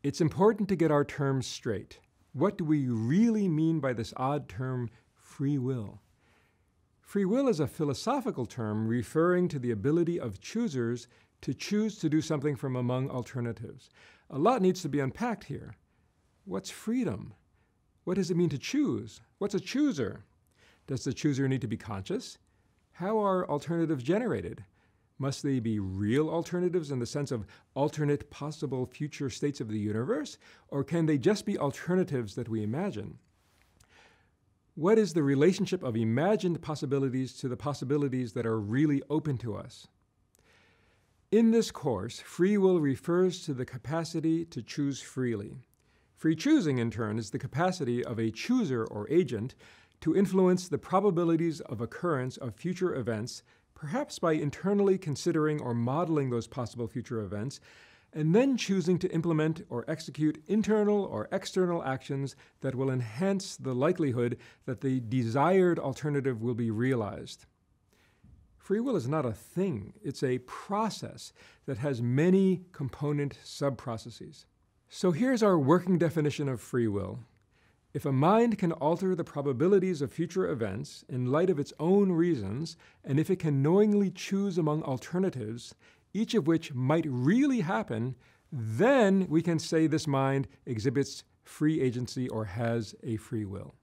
It's important to get our terms straight. What do we really mean by this odd term, free will? Free will is a philosophical term referring to the ability of choosers to choose to do something from among alternatives. A lot needs to be unpacked here. What's freedom? What does it mean to choose? What's a chooser? Does the chooser need to be conscious? How are alternatives generated? Must they be real alternatives in the sense of alternate possible future states of the universe? Or can they just be alternatives that we imagine? What is the relationship of imagined possibilities to the possibilities that are really open to us? In this course, free will refers to the capacity to choose freely. Free choosing, in turn, is the capacity of a chooser or agent to influence the probabilities of occurrence of future events, perhaps by internally considering or modeling those possible future events, and then choosing to implement or execute internal or external actions that will enhance the likelihood that the desired alternative will be realized. Free will is not a thing, it's a process that has many component sub-processes. So here's our working definition of free will. If a mind can alter the probabilities of future events in light of its own reasons, and if it can knowingly choose among alternatives, each of which might really happen, then we can say this mind exhibits free agency or has a free will.